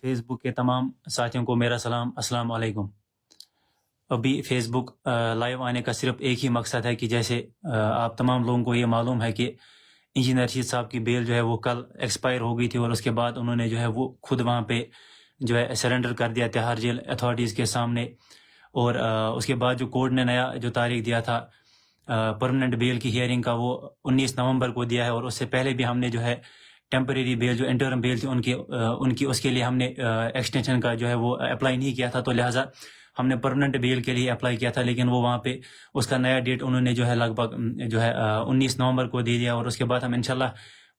Face بک کے تمام ساتھیوں کو میرا سلام، السلام علیکم۔ ابھی فیس بک لائیو آنے کا صرف ایک ہی مقصد ہے کہ جیسے آپ تمام لوگوں کو یہ معلوم ہے کہ انجینئر رشید صاحب کی بیل جو ہے وہ کل ایکسپائر ہو گئی تھی، اور اس کے بعد انہوں نے جو ہے وہ خود وہاں پہ جو ہے سرنڈر کر دیا تہاڑ جیل اتھارٹیز کے سامنے، اور اس کے بعد جو کورٹ نے نیا جو تاریخ دیا تھا پرمننٹ بیل کی ہیئرنگ کا، وہ 19 نومبر کو دیا ہے، اور اس سے پہلے بھی ہم نے جو ہے ٹیمپریری بیل جو انٹرم بیل تھی ان کی اس کے لیے ہم نے ایکسٹینشن کا جو ہے وہ اپلائی نہیں کیا تھا، تو لہٰذا ہم نے پرمننٹ بیل کے لیے اپلائی کیا تھا، لیکن وہ وہاں پہ اس کا نیا ڈیٹ انہوں نے جو ہے لگ بھگ جو ہے 19 نومبر کو دے دیا، اور اس کے بعد ہم انشاءاللہ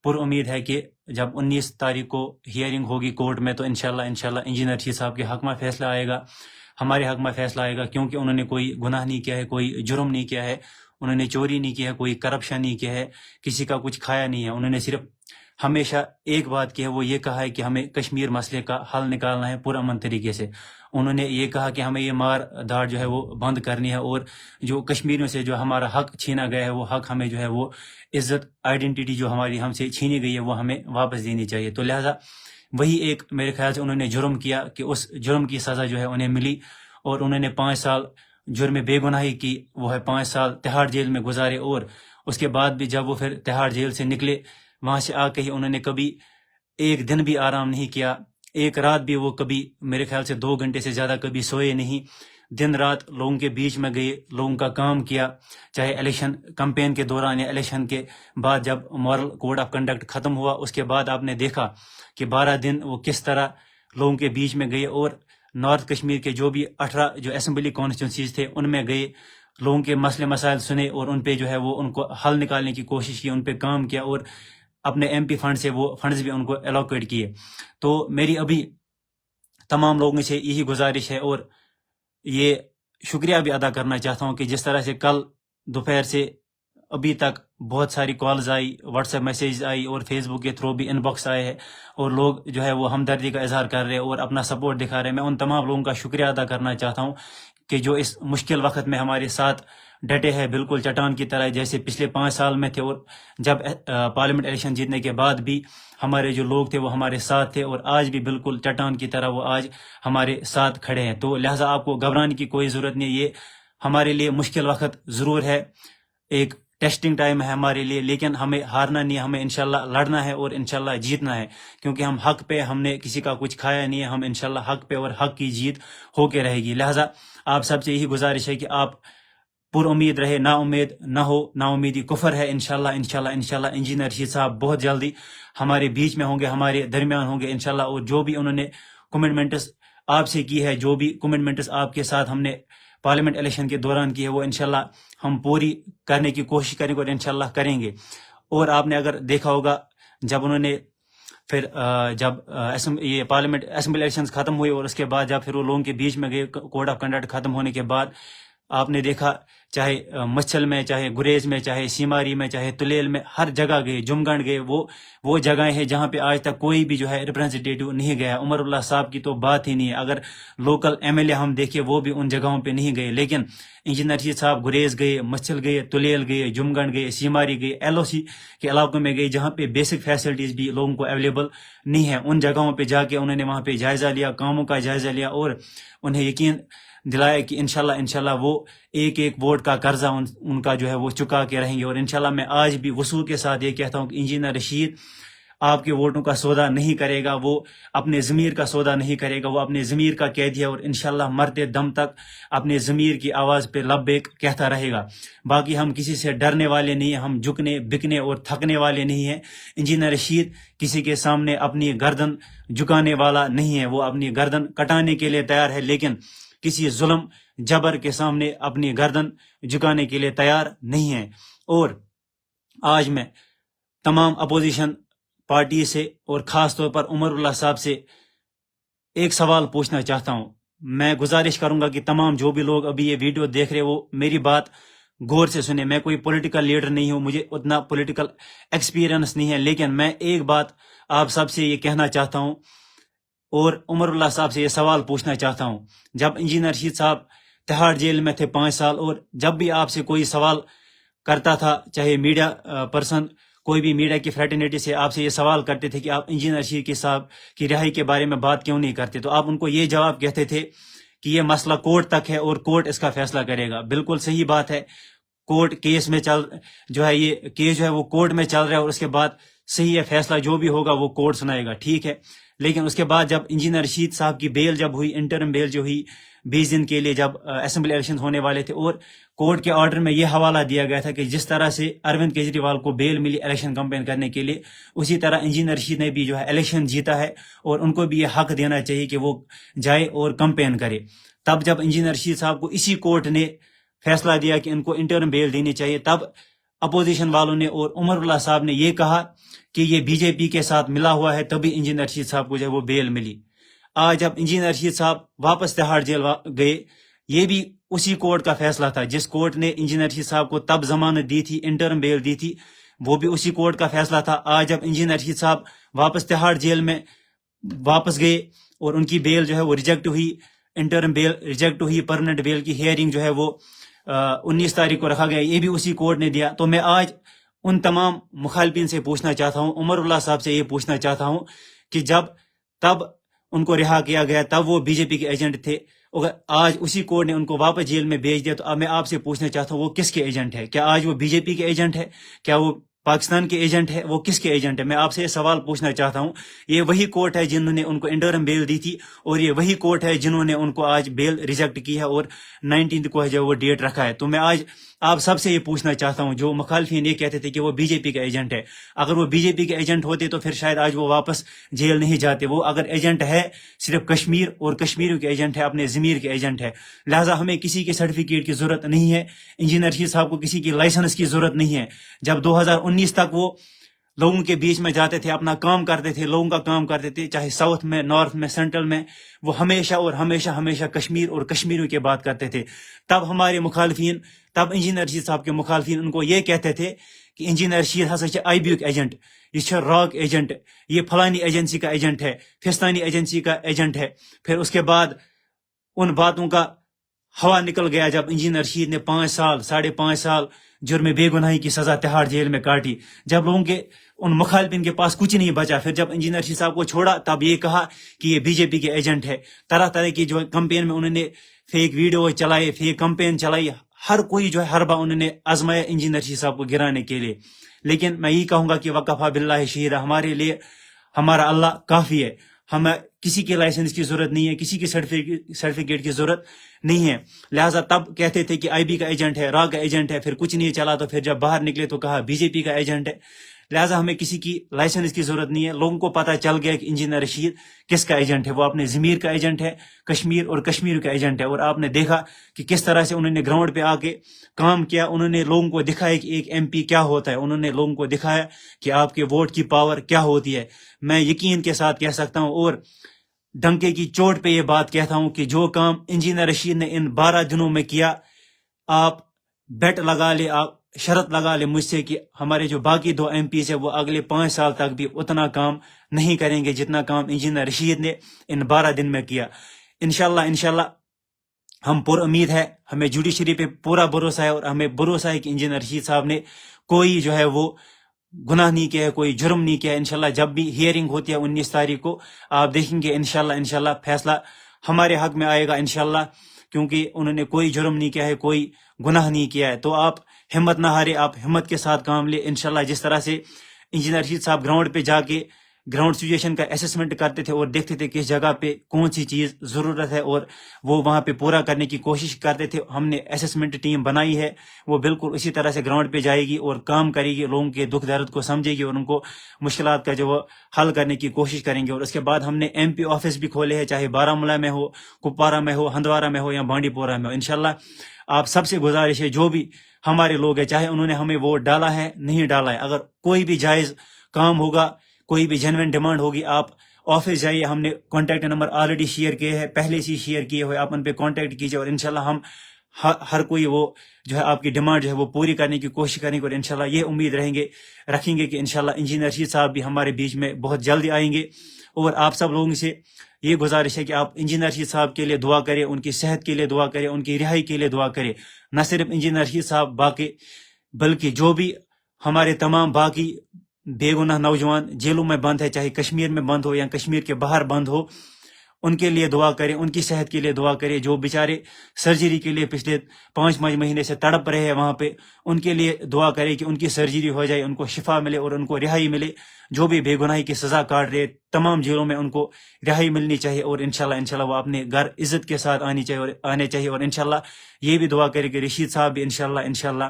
پر امید ہے کہ جب 19 تاریخ کو ہیئرنگ ہوگی کورٹ میں تو انشاءاللہ انجینئر رشید صاحب کے حق میں فیصلہ آئے گا، ہمارے حق میں فیصلہ آئے گا، کیونکہ انہوں نے کوئی گناہ نہیں کیا ہے، کوئی جرم نہیں کیا ہے، انہوں نے چوری نہیں کی ہے، کوئی کرپشن نہیں کیا ہے، کسی کا کچھ کھایا نہیں ہے، انہوں نے صرف ہمیشہ ایک بات کی ہے، وہ یہ کہا ہے کہ ہمیں کشمیر مسئلے کا حل نکالنا ہے پرامن طریقے سے۔ انہوں نے یہ کہا کہ ہمیں یہ مار داڑ جو ہے وہ بند کرنی ہے، اور جو کشمیریوں سے جو ہمارا حق چھینا گیا ہے وہ حق ہمیں جو ہے وہ عزت آئیڈینٹی جو ہماری ہم سے چھینی گئی ہے وہ ہمیں واپس دینی چاہیے۔ تو لہٰذا وہی ایک میرے خیال سے انہوں نے جرم کیا کہ اس جرم کی سزا جو ہے انہیں ملی، اور انہوں نے 5 سال جرم بے گناہی کی، وہ ہے 5 سال تہاڑ جیل میں گزارے، اور اس کے بعد بھی جب وہ پھر تہاڑ جیل سے نکلے وہاں سے آ کے ہی انہوں نے کبھی ایک دن بھی آرام نہیں کیا، ایک رات بھی وہ کبھی میرے خیال سے 2 گھنٹے سے زیادہ کبھی سوئے نہیں، دن رات لوگوں کے بیچ میں گئے، لوگوں کا کام کیا، چاہے الیکشن کمپین کے دوران یا الیکشن کے بعد جب مورل کوڈ آف کنڈکٹ ختم ہوا اس کے بعد آپ نے دیکھا کہ 12 دن وہ کس طرح لوگوں کے بیچ میں گئے، اور نارتھ کشمیر کے جو بھی 18 جو اسمبلی کانسٹیٹوئنسیز تھے ان میں گئے، لوگوں کے مسئلے مسائل سنے، اور ان پہ جو ہے وہ ان کو حل نکالنے کی کوشش کی، ان پہ کام کیا، اور اپنے ایم پی فنڈ سے وہ فنڈز بھی ان کو الوکیٹ کیے۔ تو میری ابھی تمام لوگوں سے یہی گزارش ہے، اور یہ شکریہ بھی ادا کرنا چاہتا ہوں کہ جس طرح سے کل دوپہر سے ابھی تک بہت ساری کالز آئی، واٹس ایپ میسیج آئی، اور فیس بک کے تھرو بھی ان باکس آئے ہیں، اور لوگ جو ہے وہ ہمدردی کا اظہار کر رہے ہیں اور اپنا سپورٹ دکھا رہے ہیں۔ میں ان تمام لوگوں کا شکریہ ادا کرنا چاہتا ہوں کہ جو اس مشکل وقت میں ہمارے ساتھ ڈٹے ہیں، بالکل چٹان کی طرح، جیسے پچھلے 5 سال میں تھے، اور جب پارلیمنٹ الیکشن جیتنے کے بعد بھی ہمارے جو لوگ تھے وہ ہمارے ساتھ تھے، اور آج بھی بالکل چٹان کی طرح وہ آج ہمارے ساتھ کھڑے ہیں۔ تو لہٰذا آپ کو گھبرانے کی کوئی ضرورت نہیں، یہ ہمارے لیے مشکل وقت ضرور ہے، ایک ٹیسٹنگ ٹائم ہے ہمارے لیے، لیکن ہمیں ہارنا نہیں ہے، ہمیں انشاءاللہ لڑنا ہے اور انشاءاللہ جیتنا ہے، کیونکہ ہم حق پہ، ہم نے کسی کا کچھ کھایا نہیں ہے، ہم انشاءاللہ حق پہ، اور حق کی جیت ہو کے رہے گی۔ لہٰذا آپ سب سے یہی گزارش ہے کہ آپ پر امید رہے، نا امید نہ ہو، نا امیدی کفر ہے۔ انشاءاللہ انجینئر رشید صاحب بہت جلدی ہمارے بیچ میں ہوں گے، ہمارے درمیان ہوں گے انشاءاللہ، اور جو بھی انہوں نے کمٹمنٹس آپ سے کی ہے، جو بھی کمٹمنٹس آپ کے ساتھ ہم نے پارلیمنٹ الیکشن کے دوران کی ہے، وہ انشاءاللہ ہم پوری کرنے کی کوشش کریں گے، اور انشاءاللہ کریں گے۔ اور آپ نے اگر دیکھا ہوگا جب انہوں نے پھر جب یہ پارلیمنٹ اسمبلی الیکشنز ختم ہوئے، اور اس کے بعد جب پھر وہ لوگوں کے بیچ میں گئے کوڈ آف کنڈکٹ ختم ہونے کے بعد، آپ نے دیکھا چاہے مچھل میں، چاہے گریز میں، چاہے سیماری میں، چاہے تلیل میں، ہر جگہ گئے، جمگنڈ گئے، وہ جگہیں ہیں جہاں پہ آج تک کوئی بھی جو ہے ریپرزنٹیٹیو نہیں گیا۔ عمر اللہ صاحب کی تو بات ہی نہیں ہے، اگر لوکل ایم ایل اے ہم دیکھیں وہ بھی ان جگہوں پہ نہیں گئے، لیکن انجینئر رشید صاحب گریز گئے، مچھل گئے، تلیل گئے، جمگنڈ گئے، سیماری گئے، ایل او سی کے علاقوں میں گئے جہاں پہ بیسک فیسلٹیز بھی لوگوں کو اویلیبل نہیں ہے، ان جگہوں پہ جا کے انہوں نے وہاں پہ جائزہ لیا، کاموں کا جائزہ لیا، اور انہیں یقین دلایا کہ انشاءاللہ وہ ایک ایک ووٹ کا قرضہ ان کا جو ہے وہ چکا کے رہیں گے۔ اور انشاءاللہ میں آج بھی وصول کے ساتھ یہ کہتا ہوں کہ انجینئر رشید آپ کے ووٹوں کا سودا نہیں کرے گا، وہ اپنے ضمیر کا سودا نہیں کرے گا، وہ اپنے ضمیر کا قیدی ہے، اور انشاءاللہ مرتے دم تک اپنے ضمیر کی آواز پہ لبیک کہتا رہے گا۔ باقی ہم کسی سے ڈرنے والے نہیں ہیں، ہم جھکنے بکنے اور تھکنے والے نہیں ہیں۔ انجینئر رشید کسی کے سامنے اپنی گردن جھکانے والا نہیں ہے، وہ اپنی گردن کٹانے کے لیے تیار ہے، لیکن کسی ظلم جبر کے سامنے اپنی گردن جھکانے کے لیے تیار نہیں ہے۔ اور آج میں تمام اپوزیشن پارٹی سے اور خاص طور پر عمر اللہ صاحب سے ایک سوال پوچھنا چاہتا ہوں۔ میں گزارش کروں گا کہ تمام جو بھی لوگ ابھی یہ ویڈیو دیکھ رہے وہ میری بات غور سے سنیں۔ میں کوئی پولیٹیکل لیڈر نہیں ہوں، مجھے اتنا پولیٹیکل ایکسپیرینس نہیں ہے، لیکن میں ایک بات آپ سب سے یہ کہنا چاہتا ہوں اور عمر اللہ صاحب سے یہ سوال پوچھنا چاہتا ہوں۔ جب انجینئر رشید صاحب تہاڑ جیل میں تھے 5 سال، اور جب بھی آپ سے کوئی سوال کرتا تھا، چاہے میڈیا پرسن کوئی بھی میڈیا کی فریٹرنیٹی سے آپ سے یہ سوال کرتے تھے کہ آپ انجینئر رشید صاحب کی رہائی کے بارے میں بات کیوں نہیں کرتے، تو آپ ان کو یہ جواب کہتے تھے کہ یہ مسئلہ کورٹ تک ہے اور کورٹ اس کا فیصلہ کرے گا۔ بالکل صحیح بات ہے، کورٹ کیس میں یہ کیس جو ہے وہ کورٹ میں چل رہا ہے، اور اس کے بعد صحیح ہے، فیصلہ جو بھی ہوگا وہ کورٹ سنائے گا، ٹھیک ہے۔ لیکن اس کے بعد جب انجینئر رشید صاحب کی بیل جب ہوئی، انٹرم بیل جو ہوئی 20 دن کے لیے، جب اسمبلی الیکشن ہونے والے تھے، اور کورٹ کے آرڈر میں یہ حوالہ دیا گیا تھا کہ جس طرح سے اروند کیجریوال کو بیل ملی الیکشن کمپین کرنے کے لیے، اسی طرح انجینئر رشید نے بھی جو ہے الیکشن جیتا ہے، اور ان کو بھی یہ حق دینا چاہیے کہ وہ جائے اور کمپین کرے۔ تب جب انجینئر رشید صاحب کو اسی کورٹ نے فیصلہ دیا کہ ان کو انٹرم بیل دینی چاہیے، تب اپوزیشن والوں نے اور عمر اللہ صاحب نے یہ کہا کہ یہ بی جے پی کے ساتھ ملا ہوا ہے، تبھی انجینئر رشید صاحب کو جو ہے وہ بیل ملی۔ آج جب انجینئر رشید صاحب واپس تہاڑ جیل گئے، یہ بھی اسی کورٹ کا فیصلہ تھا جس کورٹ نے انجینئر رشید صاحب کو تب ضمانت دی تھی، انٹرم بیل دی تھی، وہ بھی اسی کورٹ کا فیصلہ تھا۔ آج جب انجینئر رشید صاحب واپس تہاڑ جیل میں واپس گئے اور ان کی بیل جو ہے وہ ریجیکٹ ہوئی، انٹرم بیل ریجیکٹ ہوئی، پرمننٹ بیل کی ہیئرنگ جو ہے وہ 19 تاریخ کو رکھا گیا، یہ بھی اسی کورٹ نے دیا۔ تو میں آج ان تمام مخالفین سے پوچھنا چاہتا ہوں، عمر اللہ صاحب سے یہ پوچھنا چاہتا ہوں کہ جب تب ان کو رہا کیا گیا، تب وہ بی جے پی کے ایجنٹ تھے، اگر آج اسی کورٹ نے ان کو واپس جیل میں بھیج دیا، تو اب میں آپ سے پوچھنا چاہتا ہوں وہ کس کے ایجنٹ ہے؟ کیا آج وہ بی جے پی کے ایجنٹ ہے؟ کیا وہ پاکستان کے ایجنٹ ہے؟ وہ کس کے ایجنٹ ہے؟ میں آپ سے یہ سوال پوچھنا چاہتا ہوں۔ یہ وہی کورٹ ہے جنہوں نے ان کو انٹرم بیل دی تھی، اور یہ وہی کورٹ ہے جنہوں نے ان کو آج بیل ریجیکٹ کی ہے اور 19 کو ہے جو وہ ڈیٹ رکھا ہے۔ تو میں آج آپ سب سے یہ پوچھنا چاہتا ہوں، جو مخالفین یہ کہتے تھے کہ وہ بی جے پی کا ایجنٹ ہے، اگر وہ بی جے پی کے ایجنٹ ہوتے تو پھر شاید آج وہ واپس جیل نہیں جاتے۔ وہ اگر ایجنٹ ہے صرف کشمیر اور کشمیریوں کے ایجنٹ ہے، اپنے ضمیر کے ایجنٹ ہے، لہٰذا ہمیں کسی کے سرٹیفکیٹ کی ضرورت نہیں ہے، انجینئر رشید صاحب کو کسی کی لائسنس کی ضرورت نہیں ہے۔ جب 2019 تک وہ لوگوں کے بیچ میں جاتے تھے، اپنا کام کرتے تھے، لوگوں کا کام کرتے تھے، چاہے ساؤتھ میں، نارتھ میں، سینٹرل میں، وہ ہمیشہ اور ہمیشہ ہمیشہ کشمیر اور کشمیریوں کی بات کرتے تھے۔ تب ہمارے مخالفین، تب انجینئر رشید صاحب کے مخالفین ان کو یہ کہتے تھے کہ انجینئر رشید ہسا آئی بی یُک ایجنٹ، یہ راک ایجنٹ، یہ فلانی ایجنسی کا ایجنٹ ہے، فستانی ایجنسی کا ایجنٹ ہے۔ پھر اس کے بعد ان باتوں کا ہوا نکل گیا جب انجینئر رشید نے 5 سال 5.5 سال جرم بے گناہی کی سزا تہاڑ جیل میں کاٹی، جب لوگوں کے ان مخالفین کے پاس کچھ نہیں بچا۔ پھر جب انجینئر رشید صاحب کو چھوڑا، تب یہ کہا کہ یہ بی جے پی کے ایجنٹ ہے۔ طرح طرح کی جو کمپین میں انہوں نے فیک ویڈیو چلائے، فیک کمپین چلائی، ہر کوئی جو ہے حربہ انہوں نے آزمایا انجینئر رشید صاحب کو گرانے کے لیے۔ لیکن میں یہی کہوں گا کہ وقفہ باللہ شہیدہ، ہمارے لیے ہمارا اللہ کافی ہے، ہمیں کسی کے لائسنس کی ضرورت نہیں ہے، کسی کی سرٹیفکیٹ کی ضرورت نہیں ہے۔ لہٰذا تب کہتے تھے کہ آئی بی کا ایجنٹ ہے، را کا ایجنٹ ہے، پھر کچھ نہیں چلا، تو پھر جب باہر نکلے تو کہا بی جے پی کا ایجنٹ ہے۔ لہٰذا ہمیں کسی کی لائسنس کی ضرورت نہیں ہے، لوگوں کو پتہ چل گیا کہ انجینئر رشید کس کا ایجنٹ ہے، وہ اپنے ضمیر کا ایجنٹ ہے، کشمیر اور کشمیر کا ایجنٹ ہے۔ اور آپ نے دیکھا کہ کس طرح سے انہوں نے گراؤنڈ پہ آ کے کام کیا، انہوں نے لوگوں کو دکھایا کہ ایک ایم پی کیا ہوتا ہے، انہوں نے لوگوں کو دکھایا کہ آپ کے ووٹ کی پاور کیا ہوتی ہے۔ میں یقین کے ساتھ کہہ سکتا ہوں اور ڈنکے کی چوٹ پہ یہ بات کہتا ہوں کہ جو کام انجینئر رشید نے ان 12 دنوں میں کیا، آپ بیٹ لگا لے، آپ شرط لگا لے مجھ سے کہ ہمارے جو باقی 2 ایم پیز ہیں وہ اگلے 5 سال تک بھی اتنا کام نہیں کریں گے جتنا کام انجینئر رشید نے ان 12 دن میں کیا۔ انشاءاللہ ہم پر امید ہے، ہمیں جوڈیشری پہ پورا بھروسہ ہے، اور ہمیں بھروسہ ہے کہ انجینئر رشید صاحب نے کوئی جو ہے وہ گناہ نہیں کیا ہے، کوئی جرم نہیں کیا ہے۔ انشاءاللہ جب بھی ہیئرنگ ہوتی ہے 19 تاریخ کو، آپ دیکھیں گے انشاءاللہ فیصلہ ہمارے حق میں آئے گا انشاءاللہ، کیونکہ انہوں نے کوئی جرم نہیں کیا ہے، کوئی گناہ نہیں کیا ہے۔ تو آپ ہمت نہ ہارے، آپ ہمت کے ساتھ کام لیں انشاءاللہ۔ جس طرح سے انجینئر رشید صاحب گراؤنڈ پہ جا کے گراؤنڈ سچویشن کا اسسمنٹ کرتے تھے اور دیکھتے تھے کس جگہ پہ کون سی چیز ضرورت ہے اور وہ وہاں پہ پورا کرنے کی کوشش کرتے تھے، ہم نے اسسمنٹ ٹیم بنائی ہے، وہ بالکل اسی طرح سے گراؤنڈ پہ جائے گی اور کام کرے گی، لوگوں کے دکھ درد کو سمجھے گی اور ان کو مشکلات کا جو وہ حل کرنے کی کوشش کریں گے۔ اور اس کے بعد ہم نے ایم پی آفس بھی کھولے ہیں، چاہے بارہمولہ میں ہو، کپوارہ میں ہو، ہندوارہ میں ہو یا بانڈی پورہ میں ہو۔ انشاءاللہ آپ سب سے گزارش ہے، جو بھی ہمارے لوگ ہیں، چاہے انہوں نے ہمیں ووٹ ڈالا ہے نہیں ڈالا ہے، اگر کوئی بھی جائز کام ہوگا، کوئی بھی جینوین ڈیمانڈ ہوگی، آپ آفس جائیے، ہم نے کانٹیکٹ نمبر آلریڈی شیئر کیے ہیں، پہلے سے شیئر کیے ہوئے، آپ ان پہ کانٹیکٹ کیجیے اور انشاءاللہ ہم ہر کوئی وہ جو ہے آپ کی ڈیمانڈ جو ہے وہ پوری کرنے کی کوشش کریں گے، اور انشاءاللہ یہ امید رکھیں گے کہ انشاءاللہ انجینئر رشید صاحب بھی ہمارے بیچ میں بہت جلدی آئیں گے۔ اور آپ سب لوگوں سے یہ گزارش ہے کہ آپ انجینئر رشید صاحب کے لیے دعا کریں، ان کی صحت کے لیے دعا کریں، ان کی رہائی کے لیے دعا کریں، نہ صرف انجینئر رشید صاحب باقی بلکہ جو بھی ہمارے تمام باقی بے گناہ نوجوان جیلوں میں بند ہے، چاہے کشمیر میں بند ہو یا کشمیر کے باہر بند ہو، ان کے لیے دعا کریں، ان کی صحت کے لیے دعا کریں. جو بیچارے سرجری کے لیے پچھلے 5 مہینے سے تڑپ رہے ہیں وہاں پہ، ان کے لیے دعا کریں کہ ان کی سرجری ہو جائے، ان کو شفا ملے اور ان کو رہائی ملے. جو بھی بے گناہی کی سزا کاٹ رہے تمام جیلوں میں، ان کو رہائی ملنی چاہیے، اور انشاءاللہ وہ اپنے گھر عزت کے ساتھ آنے چاہیے. اور انشاءاللہ یہ بھی دعا کرے کہ رشید صاحب بھی انشاءاللہ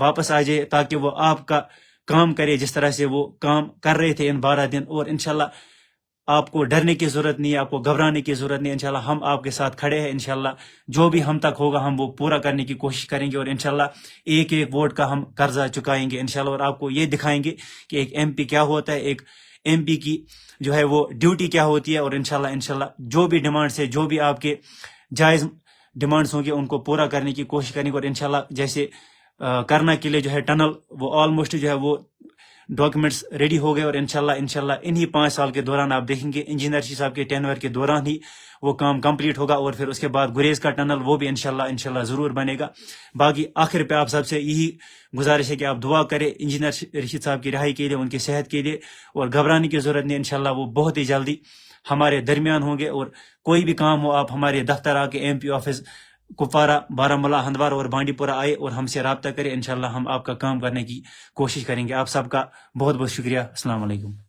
واپس آ جائے، تاکہ وہ آپ کا کام کرے جس طرح سے وہ کام کر رہے تھے ان 12 دن. اور انشاءاللہ آپ کو ڈرنے کی ضرورت نہیں ہے، آپ کو گھبرانے کی ضرورت نہیں ہے. انشاءاللہ ہم آپ کے ساتھ کھڑے ہیں. انشاءاللہ جو بھی ہم تک ہوگا ہم وہ پورا کرنے کی کوشش کریں گے، اور انشاءاللہ ایک ووٹ کا ہم قرضہ چکائیں گے انشاءاللہ. اور آپ کو یہ دکھائیں گے کہ ایک ایم پی کیا ہوتا ہے، ایک ایم پی کی جو ہے وہ ڈیوٹی کیا ہوتی ہے. اور انشاءاللہ جو بھی ڈیمانڈس ہے، جو بھی آپ کے جائز ڈیمانڈس ہوں گے، ان کو پورا کرنے کی کوشش کریں گے. اور انشاءاللہ جیسے کرنا کے لیے جو ہے ٹنل، وہ آلموسٹ جو ہے وہ ڈاکیومنٹس ریڈی ہو گئے. اور انشاءاللہ انہی 5 سال کے دوران آپ دیکھیں گے انجینئر رشید صاحب کے ٹینور کے دوران ہی وہ کام کمپلیٹ ہوگا. اور پھر اس کے بعد گریز کا ٹنل وہ بھی انشاءاللہ ضرور بنے گا. باقی آخر پہ آپ سب سے یہی گزارش ہے کہ آپ دعا کریں انجینئر رشید صاحب کی رہائی کے لیے، ان کی صحت کے لیے. اور گھبرانے کی ضرورت نہیں، انشاءاللہ وہ بہت ہی جلدی ہمارے درمیان ہوں گے. اور کوئی بھی کام ہو آپ ہمارے دفتر آ کے M P office Kupwara, Baramulla, Handwara اور بانڈی پورہ آئے اور ہم سے رابطہ کریں. انشاءاللہ ہم آپ کا کام کرنے کی کوشش کریں گے. آپ سب کا بہت بہت شکریہ. السلام علیکم.